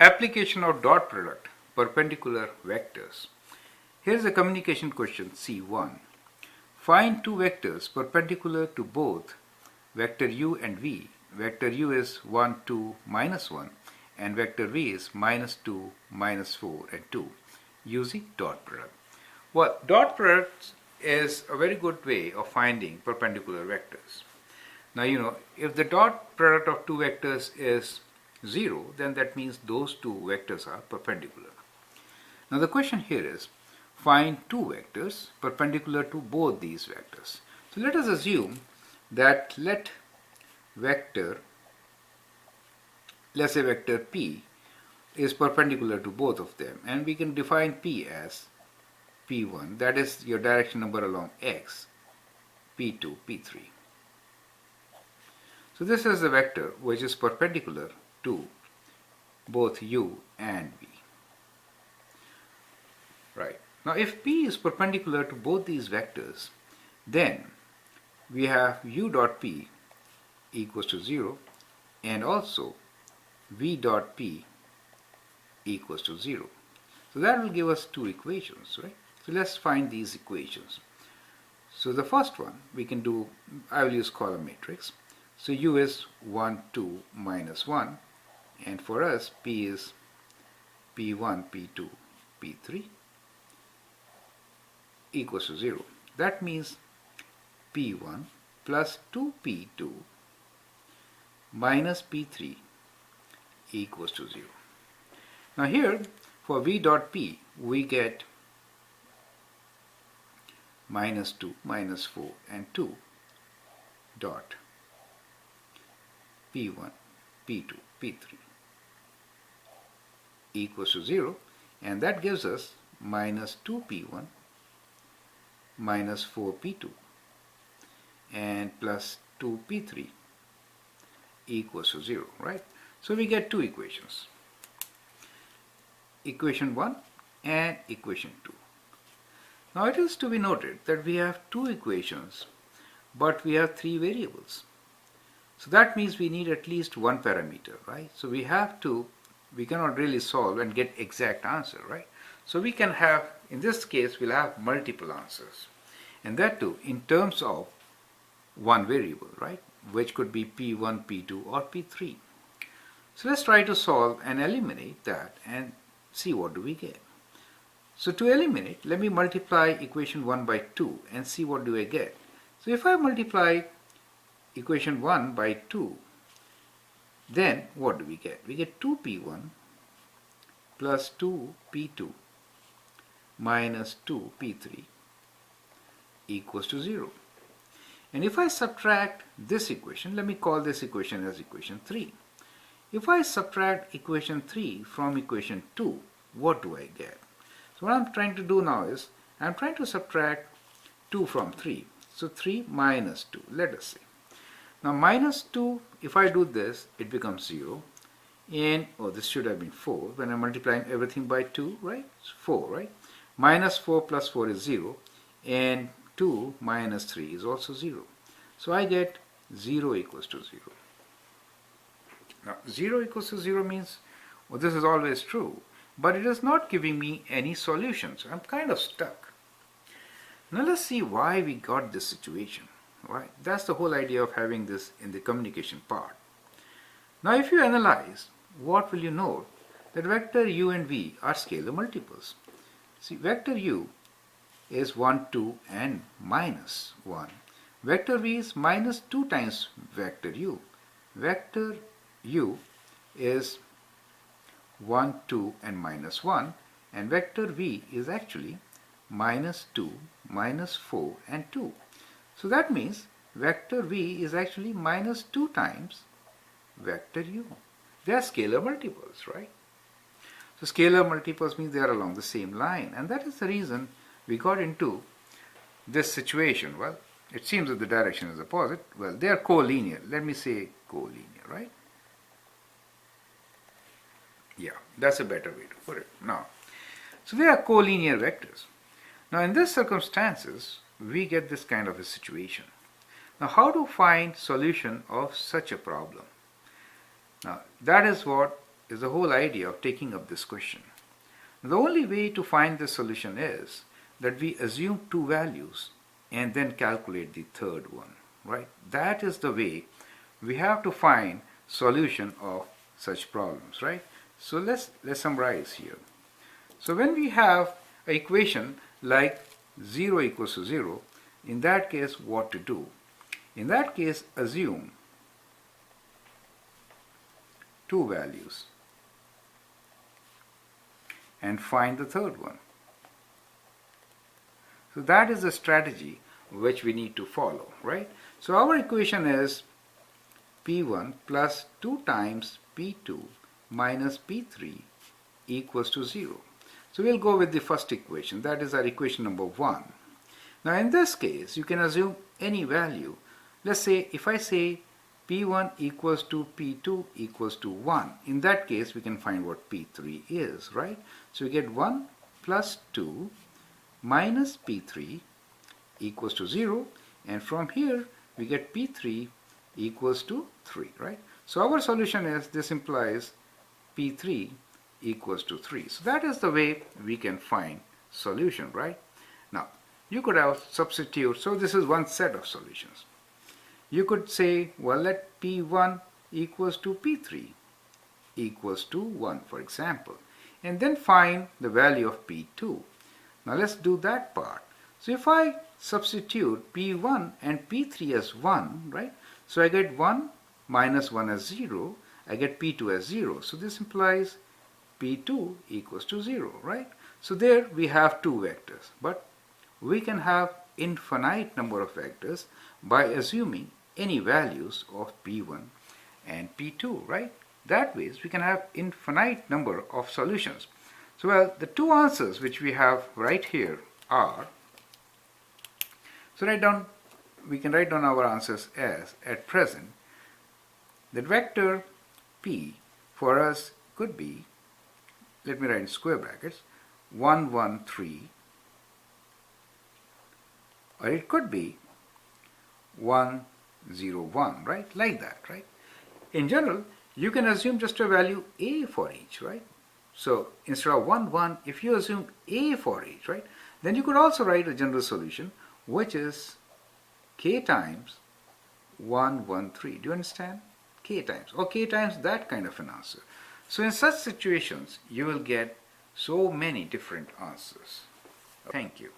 Application of dot product, perpendicular vectors. Here's a communication question C1. Find two vectors perpendicular to both vector u and v. Vector u is 1, 2, minus 1 and vector v is minus 2, minus 4 and 2 using dot product. Well, dot product is a very good way of finding perpendicular vectors. Now, if the dot product of two vectors is 0, then that means those two vectors are perpendicular. Now the question here is, find two vectors perpendicular to both these vectors. So let us assume that let's say vector p is perpendicular to both of them, and we can define p as p1, that is your direction number along x, p2, p3. So this is the vector which is perpendicular to both u and v. Right. Now if p is perpendicular to both these vectors, then we have u dot p equals to 0 and also v dot p equals to 0. So that will give us two equations, right? So let's find these equations. So the first one we can do, I will use column matrix. So u is 1, 2, minus 1, and for us p is p1, p2, p3 equals to 0. That means p1 plus 2p2 minus p3 equals to 0. Now here for v dot p we get minus 2, minus 4 and 2 dot p1, p2, p3 equals to 0, and that gives us minus 2p1 minus 4p2 and plus 2p3 equals to 0, right? So we get two equations, equation 1 and equation 2. Now it is to be noted that we have two equations but we have three variables. So that means we need at least one parameter, right? So we cannot really solve and get exact answer, right? So we can have, in this case, we'll have multiple answers. And that too in terms of one variable, right? Which could be p1, p2 or p3. So let's try to solve and eliminate that and see what do we get. So to eliminate, let me multiply equation 1 by 2 and see what do I get. So if I multiply equation 1 by 2, then what do we get? We get 2p1 plus 2p2 minus 2p3 equals to 0. And if I subtract this equation, let me call this equation as equation 3. If I subtract equation 3 from equation 2, what do I get? So what I'm trying to do now is, I'm trying to subtract 2 from 3. So 3 minus 2, let us say. Now minus 2, if I do this, it becomes 0. And, this should have been 4 when I'm multiplying everything by 2, right? It's 4, right? Minus 4 plus 4 is 0. And 2 minus 3 is also 0. So I get 0 equals to 0. Now 0 equals to 0 means, this is always true. But it is not giving me any solutions. I'm kind of stuck. Now let's see why we got this situation. Right? That's the whole idea of having this in the communication part. Now if you analyze, what will you note? That vector u and v are scalar multiples. See, vector u is 1, 2 and minus 1. Vector v is minus 2 times vector u. Vector u is 1, 2 and minus 1, and vector v is actually minus 2, minus 4 and 2. So that means vector v is actually minus 2 times vector u. They are scalar multiples, right? So scalar multiples means they are along the same line, and that is the reason we got into this situation. Well, it seems that the direction is opposite. Well, they are collinear. Let me say collinear, right? Yeah, that's a better way to put it. Now, so they are collinear vectors. Now in these circumstances, we get this kind of a situation. Now how to find solution of such a problem? Now that is what is the whole idea of taking up this question. The only way to find the solution is that we assume two values and then calculate the third one, right? That is the way we have to find solution of such problems, right? So let's summarize here. So when we have an equation like 0 equals to 0, in that case what to do? In that case, assume two values and find the third one. So that is the strategy which we need to follow, right? So our equation is P1 plus 2 times P2 minus P3 equals to 0. So we'll go with the first equation. That is our equation number 1. Now in this case, you can assume any value. Let's say if I say P1 equals to P2 equals to 1. In that case, we can find what P3 is, right? So we get 1 plus 2 minus P3 equals to 0. And from here, we get P3 equals to 3, right? So our solution is, this implies P3 equals to 3. So that is the way we can find solution, right? Now, you could have substitute. So this is one set of solutions. You could say, well, let P1 equals to P3 equals to 1, for example, and then find the value of P2. Now let's do that part. So if I substitute P1 and P3 as 1, right? So I get 1 minus 1 as 0. I get P2 as 0. So this implies P2 equals to 0, right? So there we have two vectors, but we can have infinite number of vectors by assuming any values of P1 and P2, right? That way we can have infinite number of solutions. So well, the two answers which we have right here are, so we can write down our answers as, at present, the vector P for us could be, let me write in square brackets, 1, 1, 3, or it could be 1, 0, 1, right? Like that, right? In general, you can assume just a value A for each, right? So instead of 1, 1, if you assume A for each, right? Then you could also write a general solution, which is K times 1, 1, 3. Do you understand? K times, or K times that kind of an answer. So in such situations, you will get so many different answers. Thank you.